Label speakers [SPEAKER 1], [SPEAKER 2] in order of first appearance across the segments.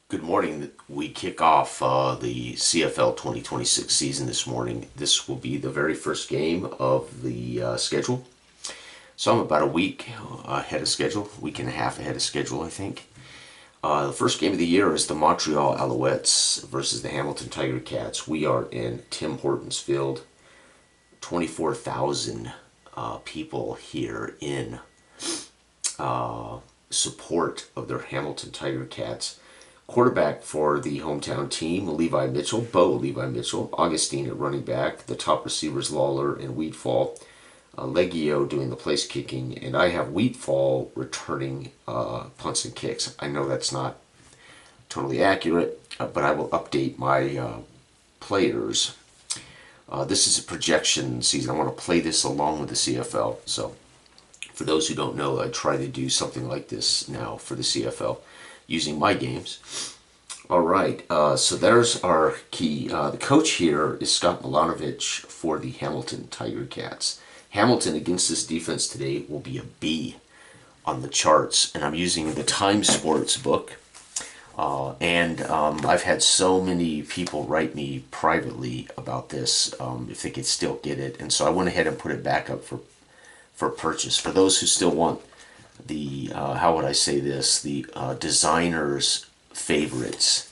[SPEAKER 1] Good morning. We kick off the CFL 2026 season this morning. This will be the very first game of the schedule. So I'm about a week ahead of schedule, week and a half ahead of schedule, I think. The first game of the year is the Montreal Alouettes versus the Hamilton Tiger Cats. We are in Tim Hortons Field. 24,000 people here in support of their Hamilton Tiger Cats. Quarterback for the hometown team, Bo Levi Mitchell, Augustine at running back, the top receivers Lawler and Wheatfall, Leggio doing the place kicking, and I have Wheatfall returning punts and kicks. I know that's not totally accurate, but I will update my players. This is a projection season. I want to play this along with the CFL. So for those who don't know, I try to do something like this now for the CFL using my games. All right, so there's our key. The coach here is Scott Milanovich for the Hamilton Tiger Cats. Hamilton against this defense today will be a B on the charts, and I'm using the Time Sports book. I've had so many people write me privately about this, if they could still get it, and so I went ahead and put it back up for purchase. For those who still want the how would I say this, the designer's favorites,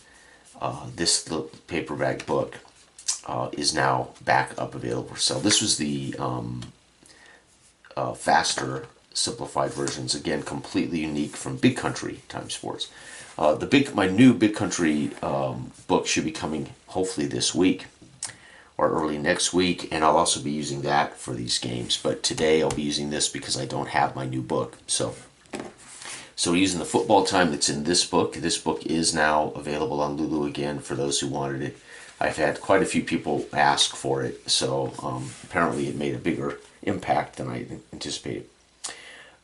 [SPEAKER 1] this paperback book is now back up available for sale. This was the faster simplified versions, again completely unique from Big Country Time Sports. My new Big Country book should be coming hopefully this week or early next week, and I'll also be using that for these games. But today I'll be using this because I don't have my new book. So we're using the football time that's in this book. This book is now available on Lulu again for those who wanted it. I've had quite a few people ask for it, so apparently it made a bigger impact than I anticipated.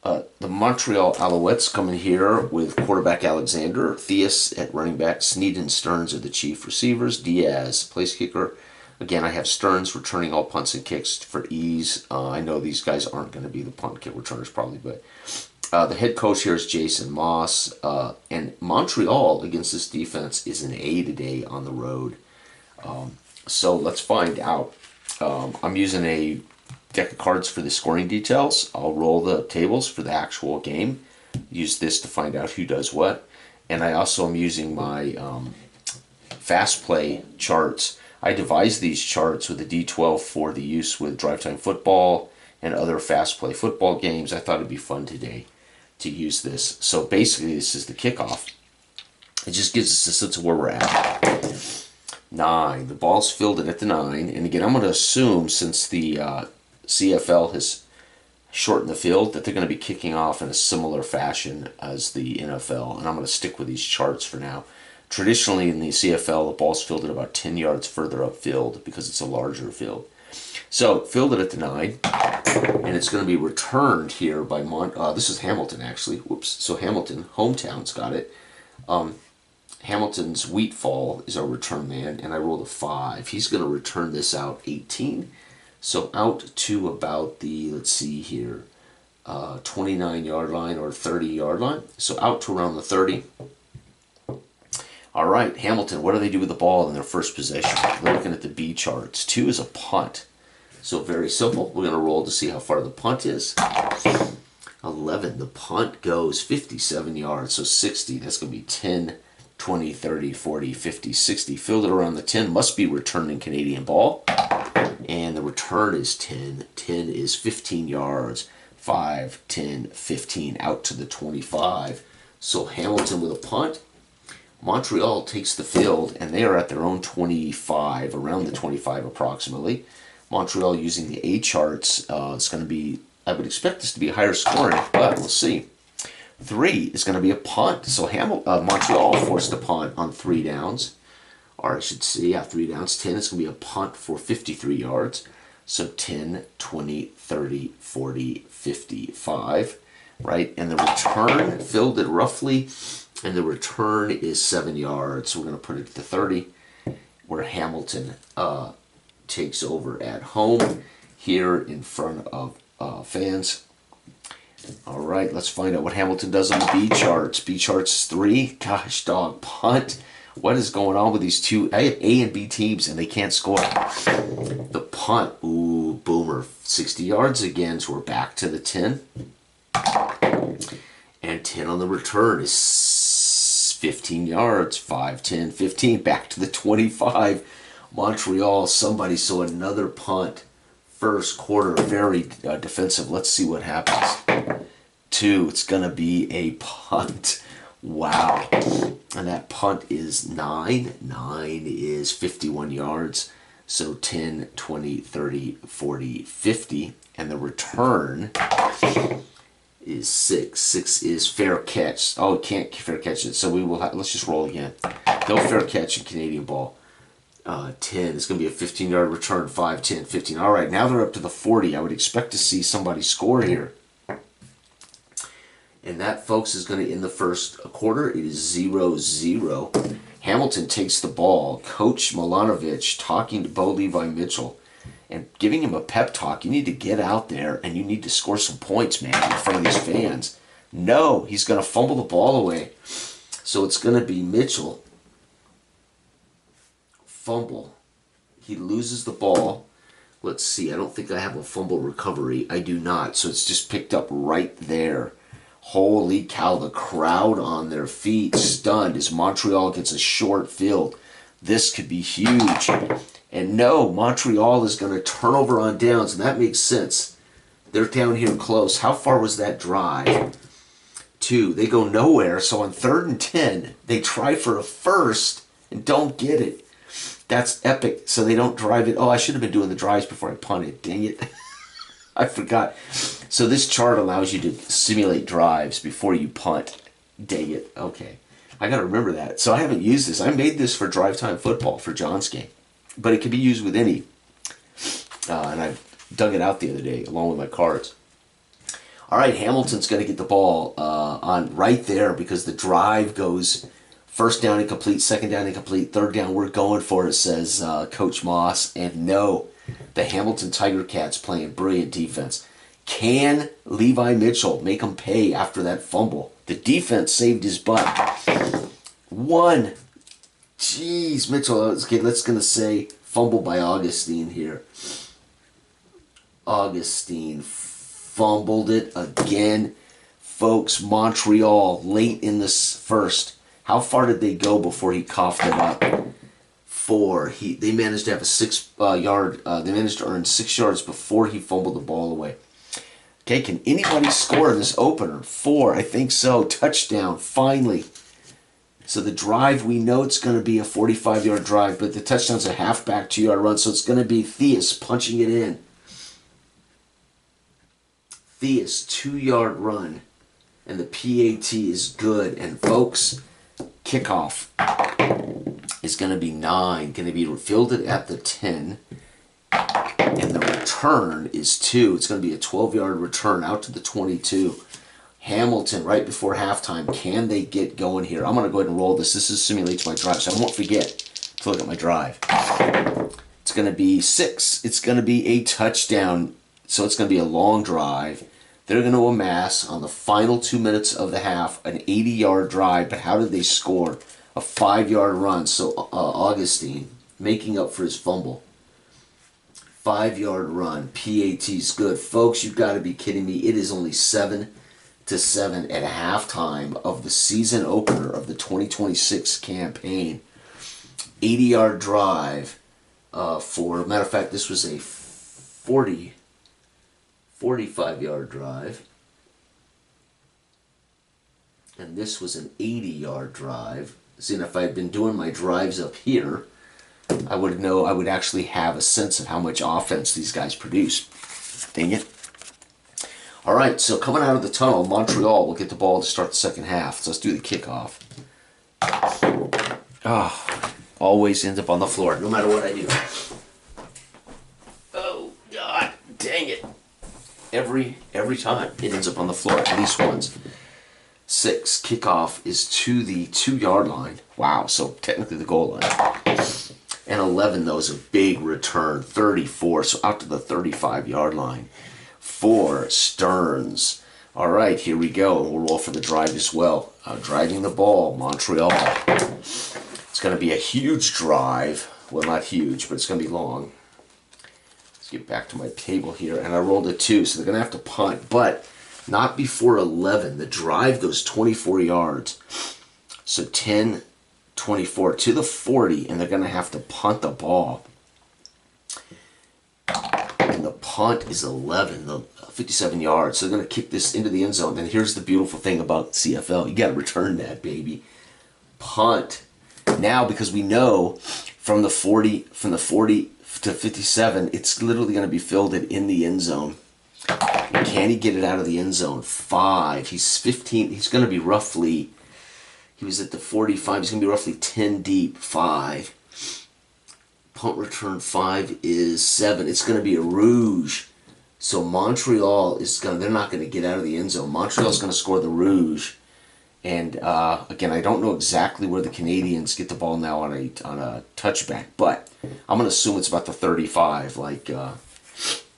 [SPEAKER 1] The Montreal Alouettes come in here with quarterback Alexander, Theus at running back, Sneed and Stearns are the chief receivers, Diaz, place kicker. Again, I have Stearns returning all punts and kicks for ease. I know these guys aren't going to be the punt kick returners probably, but the head coach here is Jason Moss. And Montreal against this defense is an A today on the road. So let's find out. I'm using a deck of cards for the scoring details. I'll roll the tables for the actual game. Use this to find out who does what. And I also am using my fast play charts. I devised these charts with the D12 for the use with Drive Time Football and other fast play football games. I thought it'd be fun today to use this. So basically this is the kickoff. It just gives us a sense of where we're at. 9. The ball's fielded at the 9. And again, I'm going to assume since the CFL has shortened the field that they're going to be kicking off in a similar fashion as the NFL. And I'm going to stick with these charts for now. Traditionally in the CFL, the ball's fielded about 10 yards further upfield because it's a larger field. So fielded at the 9, and it's going to be returned here by this is Hamilton actually. Whoops. So Hamilton, hometown's got it. Hamilton's Wheatfall is our return man, and I rolled a 5. He's going to return this out 18. So out to about the, let's see here, 29-yard line or 30-yard line. So out to around the 30. All right, Hamilton, what do they do with the ball in their first possession? We're looking at the B charts. 2 is a punt. So very simple. We're going to roll to see how far the punt is. 11, the punt goes 57 yards, so 60. That's going to be 10, 20, 30, 40, 50, 60. Filled it around the 10. Must be returning Canadian ball. And the return is 10. 10 is 15 yards. 5, 10, 15, out to the 25. So Hamilton with a punt. Montreal takes the field, and they are at their own 25, around the 25 approximately. Montreal using the A charts. It's going to be, I would expect this to be higher scoring, but we'll see. 3 is going to be a punt. So Montreal forced a punt on 3 downs. Or I should say, 3 downs. 10 is going to be a punt for 53 yards. So 10, 20, 30, 40, 55, right? And the return filled it roughly, and the return is 7 yards. So we're going to put it at the 30, where Hamilton takes over at home here in front of fans. All right, let's find out what Hamilton does on the B charts. B charts is 3. Gosh, dog, punt. What is going on with these two? I have A and B teams, and they can't score. The punt, ooh, boomer. 60 yards again, so we're back to the 10. And 10 on the return is 15 yards. 5, 10, 15. Back to the 25. Montreal, somebody saw another punt. First quarter, very defensive. Let's see what happens. 2, it's going to be a punt. Wow. And that punt is 9. 9 is 51 yards. So 10, 20, 30, 40, 50. And the return is 6. 6 is fair catch. Oh, can't fair catch it. So we will let's just roll again. No fair catch in Canadian ball. 10. It's going to be a 15-yard return. 5, 10, 15. All right, now they're up to the 40. I would expect to see somebody score here. And that, folks, is going to end the first quarter. It is 0-0. Hamilton takes the ball. Coach Milanovic talking to Bo Levi Mitchell and giving him a pep talk. You need to get out there and you need to score some points, man, in front of these fans. No, he's going to fumble the ball away. So it's going to be Mitchell. Fumble. He loses the ball. Let's see. I don't think I have a fumble recovery. I do not. So it's just picked up right there. Holy cow, the crowd on their feet, stunned as Montreal gets a short field. This could be huge. And no, Montreal is going to turn over on downs, and that makes sense. They're down here close. How far was that drive? 2. They go nowhere, so on 3rd and 10, they try for a first and don't get it. That's epic, so they don't drive it. Oh, I should have been doing the drives before I punted. Dang it. I forgot. So this chart allows you to simulate drives before you punt. Dang it. Okay. I got to remember that. So I haven't used this. I made this for Drive Time Football for John's game. But it can be used with any. And I dug it out the other day along with my cards. All right, Hamilton's going to get the ball on right there because the drive goes first down incomplete, second down incomplete, third down we're going for it, says Coach Moss. And no, the Hamilton Tiger Cats playing brilliant defense. Can Levi Mitchell make him pay after that fumble? The defense saved his butt. 1. Jeez, Mitchell. Okay, let's going to say fumble by Augustine here. Augustine fumbled it again. Folks, Montreal late in this first. How far did they go before he coughed it up? 4. They managed to have a 6-yard. They managed to earn 6 yards before he fumbled the ball away. Okay, can anybody score in this opener? 4, I think so. Touchdown, finally. So the drive, we know it's going to be a 45-yard drive, but the touchdown's a halfback 2-yard run, so it's going to be Theus punching it in. Theus, 2-yard run, and the PAT is good. And folks, kickoff is going to be 9, going to be fielded at the 10, and the return is 2. It's going to be a 12-yard return out to the 22. Hamilton, right before halftime, can they get going here? I'm going to go ahead and roll this. This is simulates my drive, so I won't forget to look at my drive. It's going to be 6. It's going to be a touchdown, so it's going to be a long drive. They're going to amass on the final 2 minutes of the half an 80-yard drive, but how did they score? A 5-yard run, so Augustine making up for his fumble. 5-yard run, PAT's good. Folks, you've got to be kidding me. It is only 7-7 at halftime of the season opener of the 2026 campaign. 80-yard drive for, matter of fact, this was a 45-yard drive. And this was an 80-yard drive. See, and if I had been doing my drives up here, I would know, I would actually have a sense of how much offense these guys produce. Dang it. All right, so coming out of the tunnel, Montreal will get the ball to start the second half. So let's do the kickoff. Always ends up on the floor, no matter what I do. Oh, God, dang it. Every time it ends up on the floor, at least once. 6, kickoff is to the 2-yard line. Wow, so technically the goal line. And 11, though, is a big return. 34, so out to the 35-yard line. 4, Stearns All right, here we go. We'll roll for the drive as well. Driving the ball, Montreal. It's going to be a huge drive. Well, not huge, but it's going to be long. Let's get back to my table here. And I rolled a 2, so they're going to have to punt. But not before 11. The drive goes 24 yards. So 10, 24 to the 40, and they're going to have to punt the ball. And the punt is 11, 57 yards. So they're going to kick this into the end zone. And here's the beautiful thing about CFL. You got to return that, baby. Punt. Now, because we know from the 40 to 57, it's literally going to be fielded in the end zone. Can he get it out of the end zone? 5. He's 15. He's going to be roughly, he was at the 45. He's going to be roughly 10 deep. 5. Punt return 5 is 7. It's going to be a rouge. So Montreal is going to, they're not going to get out of the end zone. Montreal's going to score the rouge. And again, I don't know exactly where the Canadians get the ball now on a touchback, but I'm going to assume it's about the 35.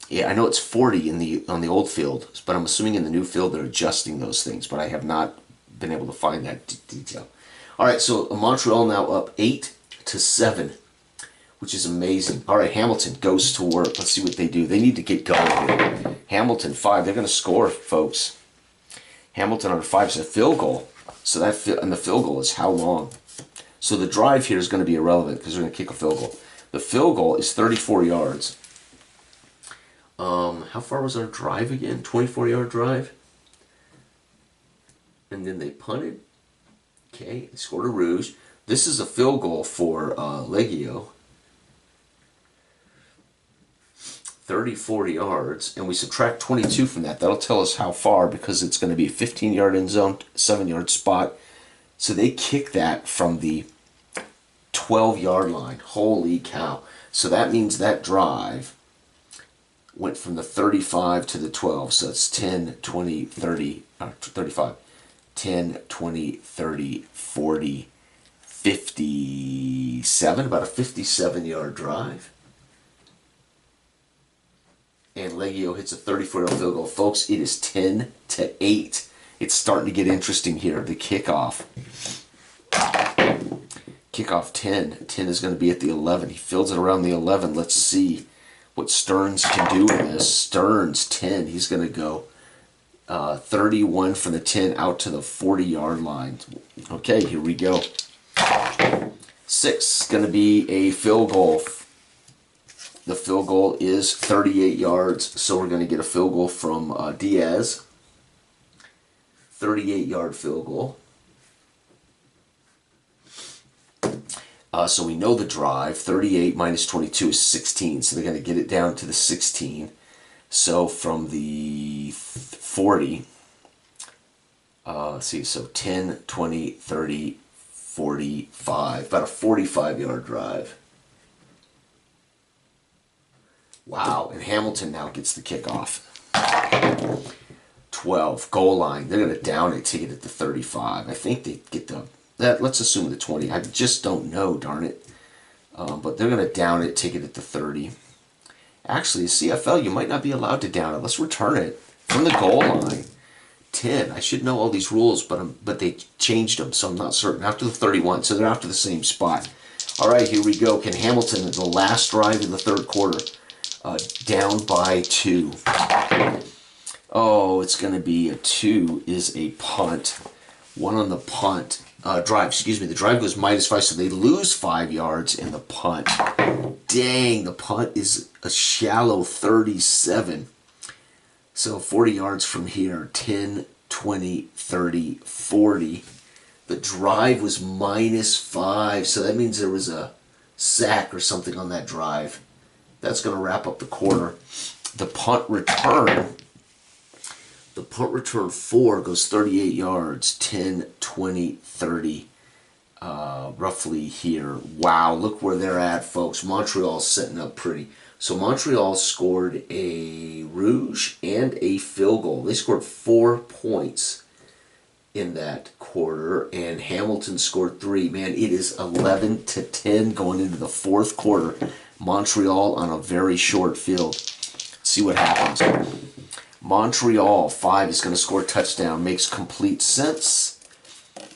[SPEAKER 1] Yeah, I know it's 40 on the old field, but I'm assuming in the new field they're adjusting those things, but I have not been able to find that detail. All right, so Montreal now up 8-7, which is amazing. All right, Hamilton goes to work. Let's see what they do. They need to get going here. Hamilton 5. They're going to score, folks. Hamilton on 5 is a field goal. So and the field goal is how long? So the drive here is going to be irrelevant because they're going to kick a field goal. The field goal is 34 yards. How far was our drive again? 24-yard drive. And then they punted. Okay, they scored a rouge. This is a field goal for Legio. 34 yards, and we subtract 22 from that. That'll tell us how far, because it's going to be a 15-yard end zone, 7-yard spot. So they kick that from the 12-yard line. Holy cow. So that means that drive went from the 35 to the 12. So it's 10, 20, 30, 35. 10, 20, 30, 40, 57. About a 57-yard drive. And Legio hits a 34-yard field goal. Folks, it is 10-8. It's starting to get interesting here. The kickoff. Kickoff 10. 10 is going to be at the 11. He fields it around the 11. Let's see what Stearns can do in this. Stearns, 10. He's going to go 31 from the 10 out to the 40-yard line. Okay, here we go. 6 is going to be a field goal. The field goal is 38 yards, so we're going to get a field goal from Diaz. 38-yard field goal. So we know the drive. 38 minus 22 is 16, so they're going to get it down to the 16. So from the 40, let's see, so 10, 20, 30, 45, about a 45-yard drive. Wow, and Hamilton now gets the kickoff. 12, goal line. They're going to down it, take it at the 35. I think they get let's assume the 20. I just don't know, darn it. But they're going to down it, take it at the 30. Actually, CFL, you might not be allowed to down it. Let's return it from the goal line. 10. I should know all these rules, but they changed them, so I'm not certain. After the 31, so they're after the same spot. All right, here we go. Can Hamilton, the last drive in the third quarter, down by 2. Oh, it's going to be a 2 is a punt. 1 on the punt. Drive, excuse me. The drive goes -5, so they lose 5 yards in the punt. Dang, the punt is a shallow 37. So 40 yards from here. 10, 20, 30, 40. The drive was -5, so that means there was a sack or something on that drive. That's going to wrap up the quarter. The punt return 4 goes 38 yards, 10, 20, 30, roughly here. Wow, look where they're at, folks. Montreal's setting up pretty. So Montreal scored a rouge and a field goal. They scored 4 points in that quarter, and Hamilton scored 3. Man, it is 11-10 going into the fourth quarter. Montreal on a very short field. Let's see what happens. Montreal, 5 is going to score a touchdown. Makes complete sense.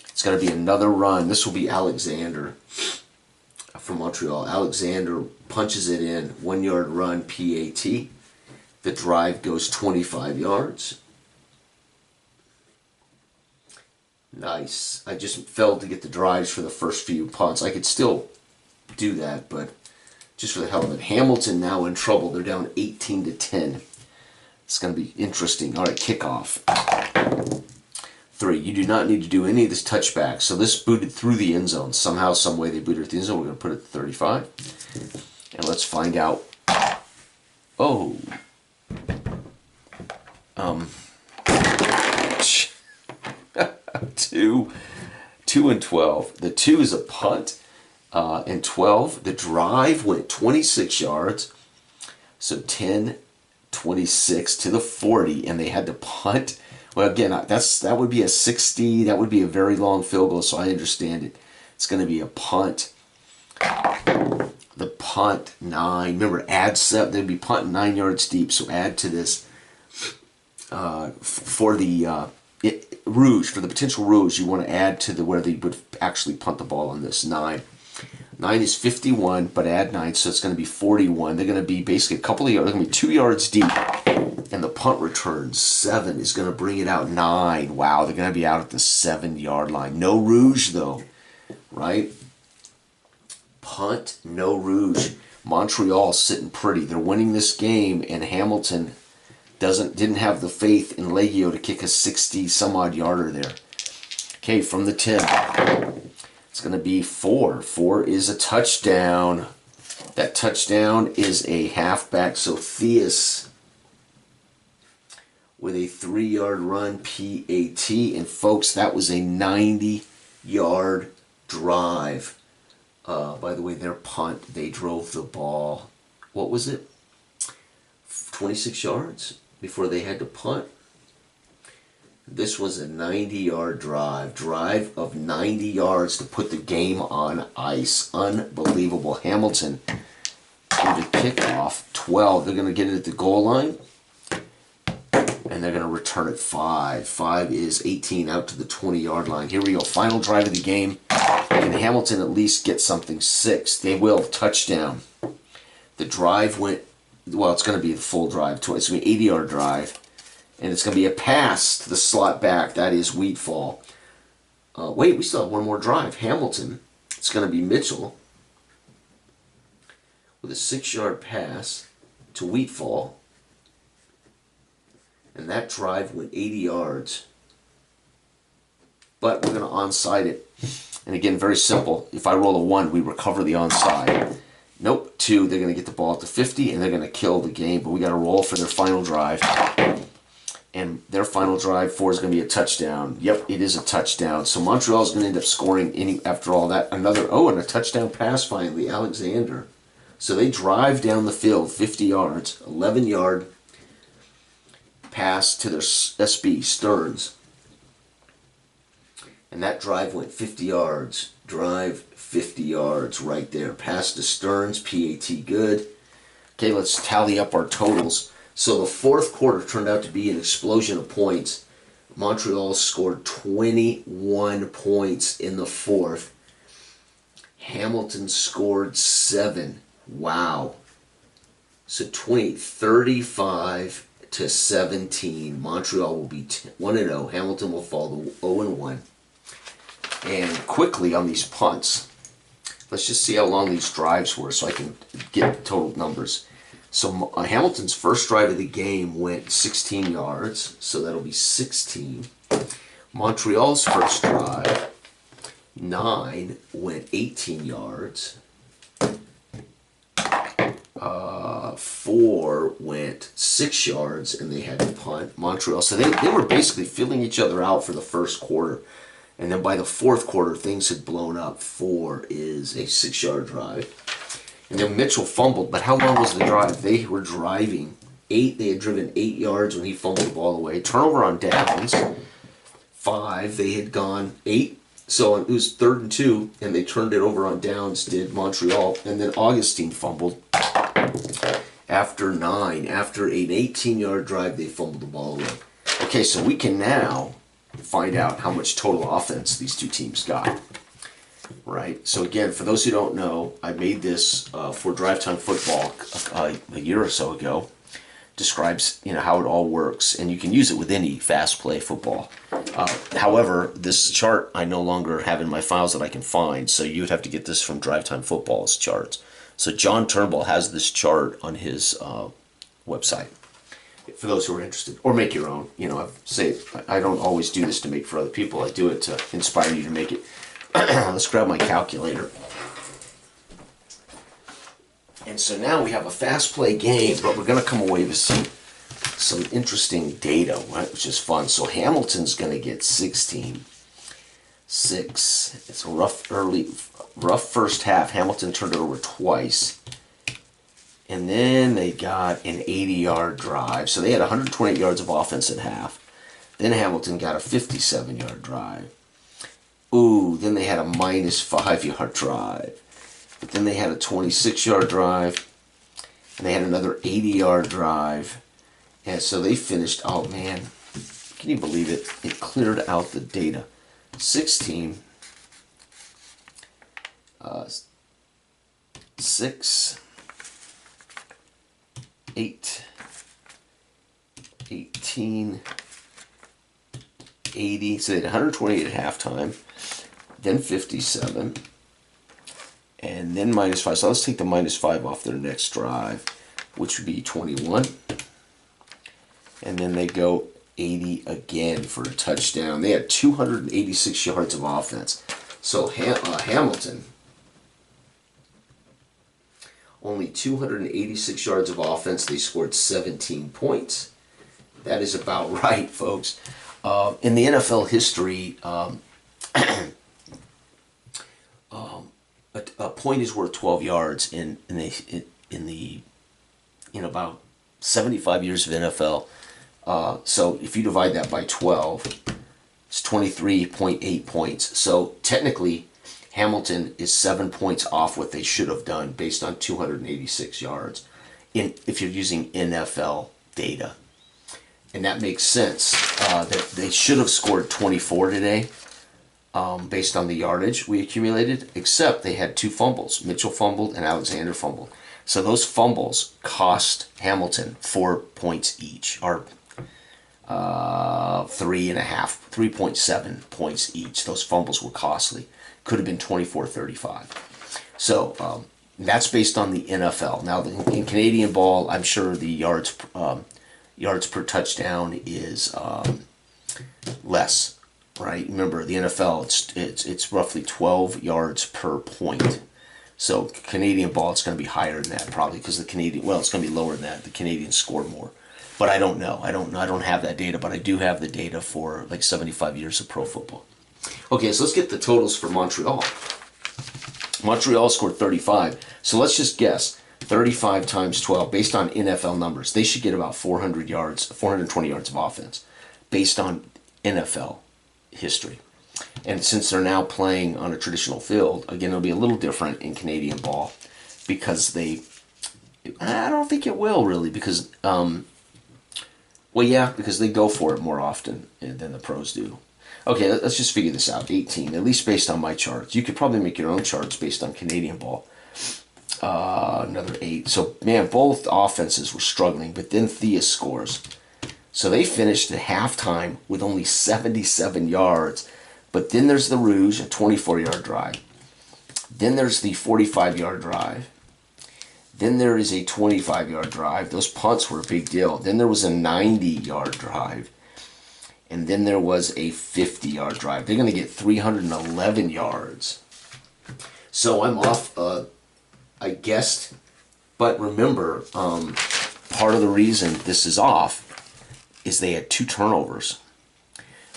[SPEAKER 1] It's going to be another run. This will be Alexander from Montreal. Alexander punches it in. 1 yard run, PAT. The drive goes 25 yards. Nice. I just failed to get the drives for the first few punts. I could still do that, but just for the hell of it. Hamilton now in trouble. They're down 18-10. It's going to be interesting. All right, kickoff. 3. You do not need to do any of this touchback. So this booted through the end zone. Somehow, some way they booted it through the end zone. We're going to put it at 35. And let's find out. Oh. 2 and 12. The 2 is a punt. And 12, the drive went 26 yards. So 10, 26 to the 40, and they had to punt. Well, again, that would be a 60. That would be a very long field goal, so I understand it. It's going to be a punt. The punt, 9. Remember, add 7. They'd be punting 9 yards deep, so add to this for the rouge, for the potential rouge. You want to add to where they would actually punt the ball on this 9. 9 is 51, but add 9, so it's going to be 41. They're going to be basically a couple of yards. They're going to be 2 yards deep. And the punt return, 7, is going to bring it out 9. Wow, they're going to be out at the 7-yard line. No rouge, though, right? Punt, no rouge. Montreal sitting pretty. They're winning this game, and Hamilton didn't have the faith in Legio to kick a 60-some-odd yarder there. Okay, from the 10. It's going to be 4. 4 is a touchdown. That touchdown is a halfback. So Theus with a 3-yard run, PAT. And folks, that was a 90-yard drive. By the way, their punt, they drove the ball. What was it? 26 yards before they had to punt. This was a 90-yard drive. Drive of 90 yards to put the game on ice. Unbelievable. Hamilton with the kickoff, 12. They're going to get it at the goal line. And they're going to return it 5. 5 is 18 out to the 20-yard line. Here we go. Final drive of the game. Can Hamilton at least get something? 6. They will. Touchdown. The drive went, well, it's going to be the full drive. It's going to be an 80-yard drive. And it's going to be a pass to the slot back. That is Wheatfall. Wait, we still have one more drive. Hamilton. It's going to be Mitchell with a 6-yard pass to Wheatfall. And that drive went 80 yards. But we're going to onside it. And again, very simple. If I roll a 1, we recover the onside. Nope, 2, they're going to get the ball at the 50, and they're going to kill the game. But we got to roll for their final drive. And their final drive, 4, is going to be a touchdown. Yep, it is a touchdown. So Montreal is going to end up scoring, after all that, and a touchdown pass finally, Alexander. So they drive down the field 50 yards, 11-yard pass to their SB, Stearns. And that drive went 50 yards. Drive 50 yards right there. Pass to Stearns, PAT good. Okay, let's tally up our totals. So the fourth quarter turned out to be an explosion of points. Montreal scored 21 points in the fourth. Hamilton scored 7. Wow. So 35-17. Montreal will be 1-0. Hamilton will fall to 0-1. And quickly on these punts, let's just see how long these drives were so I can get the total numbers. So Hamilton's first drive of the game went 16 yards, so that'll be 16. Montreal's first drive, 9, went 18 yards. 4 went 6 yards, and they had to punt. Montreal, so they were basically filling each other out for the first quarter. And then by the fourth quarter, things had blown up. 4 is a 6-yard drive. And then Mitchell fumbled, but how long was the drive? They were driving 8. They had driven 8 yards when he fumbled the ball away. Turnover on downs, 5. They had gone 8. So it was 3rd and 2, and they turned it over on downs, did Montreal. And then Augustine fumbled. After 9, after an 18-yard drive, they fumbled the ball away. Okay, so we can now find out how much total offense these two teams got. Right? So again, for those who don't know, I made this for Drive Time Football a year or so ago. Describes how it all works, and you can use it with any fast play football. However, this chart I no longer have in my files that I can find, so you would have to get this from Drive Time Football's charts. So John Turnbull has this chart on his website for those who are interested, or make your own. I don't always do this to make for other people. I do it to inspire you to make it. Let's grab my calculator. And so now we have a fast play game, but we're going to come away with some interesting data, right, which is fun. So Hamilton's going to get 16. 6. It's a rough first half. Hamilton turned it over twice. And then they got an 80-yard drive. So they had 128 yards of offense at half. Then Hamilton got a 57-yard drive. Ooh, then they had a minus 5-yard drive. But then they had a 26-yard drive. And they had another 80-yard drive. And so they finished, oh man, can you believe it? It cleared out the data. 16, 6, 8, 18, 80. So they had 128 at halftime, then 57, and then minus 5. So let's take the minus 5 off their next drive, which would be 21. And then they go 80 again for a touchdown. They had 286 yards of offense. So Hamilton, only 286 yards of offense. They scored 17 points. That is about right, folks. In the NFL history, a point is worth 12 yards in about 75 years of NFL. So if you divide that by 12, it's 23.8 points. So technically, Hamilton is 7 points off what they should have done based on 286 yards if you're using NFL data. And that makes sense. That they should have scored 24 today based on the yardage we accumulated, except they had 2 fumbles. Mitchell fumbled and Alexander fumbled. So those fumbles cost Hamilton 4 points each, or 3.7 points each. Those fumbles were costly. Could have been 24-35. So that's based on the NFL. Now in Canadian ball, I'm sure the yards per touchdown is less, right? Remember the NFL, it's roughly 12 yards per point. So Canadian ball, it's going to be higher than that probably because it's going to be lower than that. The Canadians score more. But I don't know. I don't have that data, but I do have the data for like 75 years of pro football. Okay, so let's get the totals for Montreal. Montreal scored 35. So let's just guess 35 times 12 based on NFL numbers. They should get about 420 yards of offense based on NFL history. And since they're now playing on a traditional field, again, it'll be a little different in Canadian ball because I don't think it will really because because they go for it more often than the pros do. Okay, let's just figure this out. 18, at least based on my charts. You could probably make your own charts based on Canadian ball. Another 8. So, man, both offenses were struggling, but then Thea scores. So they finished at halftime with only 77 yards. But then there's the Rouge, a 24-yard drive. Then there's the 45-yard drive. Then there is a 25-yard drive. Those punts were a big deal. Then there was a 90-yard drive. And then there was a 50-yard drive. They're going to get 311 yards. So I'm off, I guessed. But remember, part of the reason this is off is they had 2 turnovers.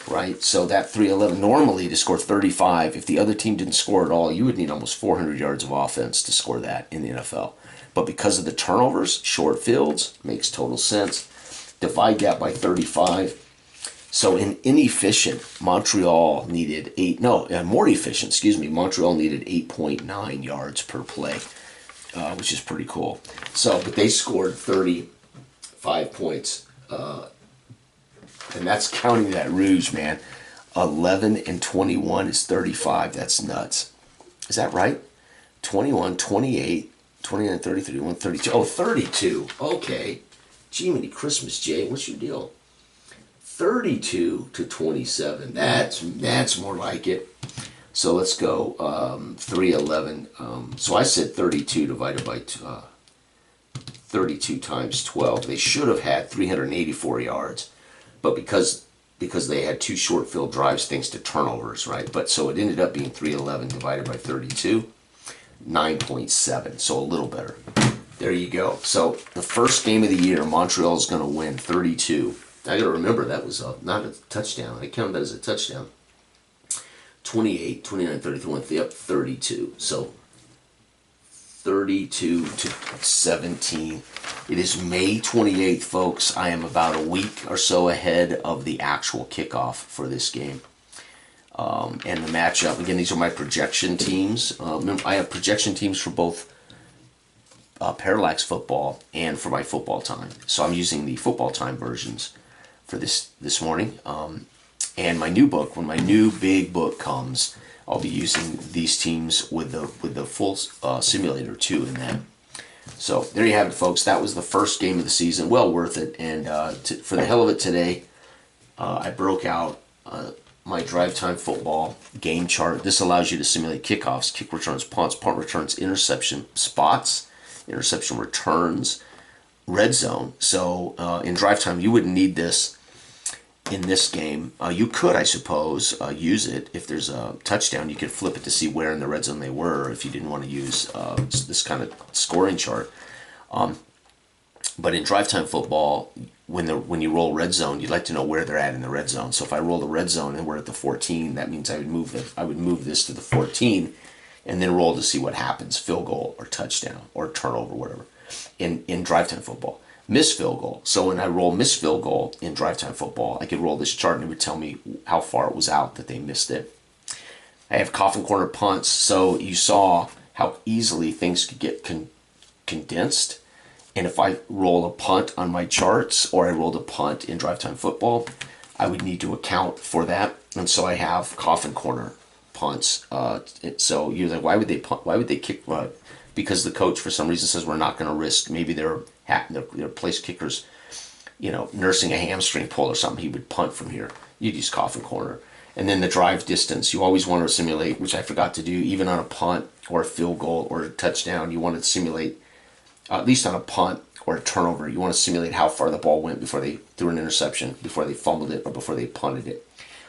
[SPEAKER 1] Right? So that 311, normally to score 35, if the other team didn't score at all, you would need almost 400 yards of offense to score that in the NFL. But because of the turnovers, short fields, makes total sense. Divide that by 35. So in inefficient, Montreal needed Montreal needed 8.9 yards per play. which is pretty cool. So, but they scored 35 points, and that's counting that Rouge, man. 11 and 21 is 35. That's nuts. Is that right? 21, 28, 29, 30, 31, 32. Oh, 32. Okay. Jiminy Christmas, Jay. What's your deal? 32 to 27. That's more like it. So let's go 311. So I said 32 divided by 32 times 12. They should have had 384 yards, but because they had two short field drives thanks to turnovers, right? But so it ended up being 311 divided by 32, 9.7. So a little better. There you go. So the first game of the year, Montreal is going to win 32. I got to remember that was not a touchdown. I counted that as a touchdown. 28, 29, 33, up 32. So 32 to 17. It is May 28th, folks. I am about a week or so ahead of the actual kickoff for this game. And the matchup, again, these are my projection teams. I have projection teams for both Parallax football and for my football time. So I'm using the football time versions for this morning. And my new book, when my new big book comes, I'll be using these teams with the full simulator too in that. So there you have it, folks. That was the first game of the season. Well worth it. And for the hell of it today, I broke out my drive time football game chart. This allows you to simulate kickoffs, kick returns, punts, punt returns, interception spots, interception returns, red zone. So in drive time, you wouldn't need this in this game. You could, I suppose, use it if there's a touchdown. You could flip it to see where in the red zone they were if you didn't want to use this kind of scoring chart. But in drive time football, when you roll red zone, you'd like to know where they're at in the red zone. So if I roll the red zone and we're at the 14, that means I would move this to the 14, and then roll to see what happens: field goal or touchdown or turnover, whatever. In drive time football, miss field goal. So when I roll miss field goal in drive time football, I could roll this chart and it would tell me how far it was out that they missed it. I have coffin corner punts, so you saw how easily things could get condensed. And if I roll a punt on my charts, or I rolled a punt in drive time football, I would need to account for that. And so I have coffin corner punts. So you're like, why would they punt? Why would they kick? Because the coach for some reason says we're not going to risk. Maybe their place kickers, nursing a hamstring pull or something. He would punt from here. You'd use coffin corner. And then the drive distance, you always want to simulate, which I forgot to do, even on a punt or a field goal or a touchdown. You want to simulate, at least on a punt or a turnover, you want to simulate how far the ball went before they threw an interception, before they fumbled it, or before they punted it.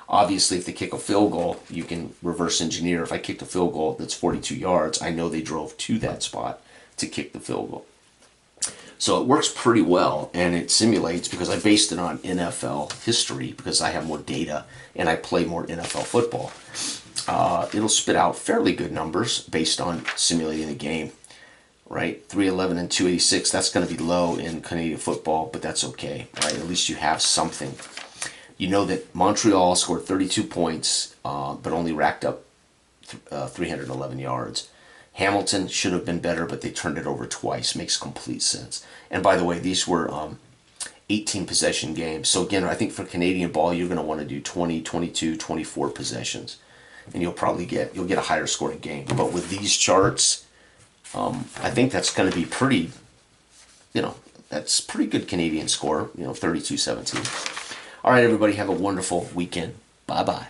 [SPEAKER 1] Obviously, if they kick a field goal, you can reverse engineer. If I kicked a field goal that's 42 yards, I know they drove to that spot to kick the field goal. So it works pretty well, and it simulates, because I based it on NFL history, because I have more data and I play more NFL football. It'll spit out fairly good numbers based on simulating the game, right? 311 and 286, that's going to be low in Canadian football, but that's okay, right? At least you have something. You know that Montreal scored 32 points, but only racked up 311 yards. Hamilton should have been better, but they turned it over twice. Makes complete sense. And by the way, these were 18 possession games. So again, I think for Canadian ball, you're going to want to do 20, 22, 24 possessions, and you'll get a higher scoring game. But with these charts, I think that's going to be pretty, that's pretty good Canadian score. 32-17. All right, everybody, have a wonderful weekend. Bye-bye.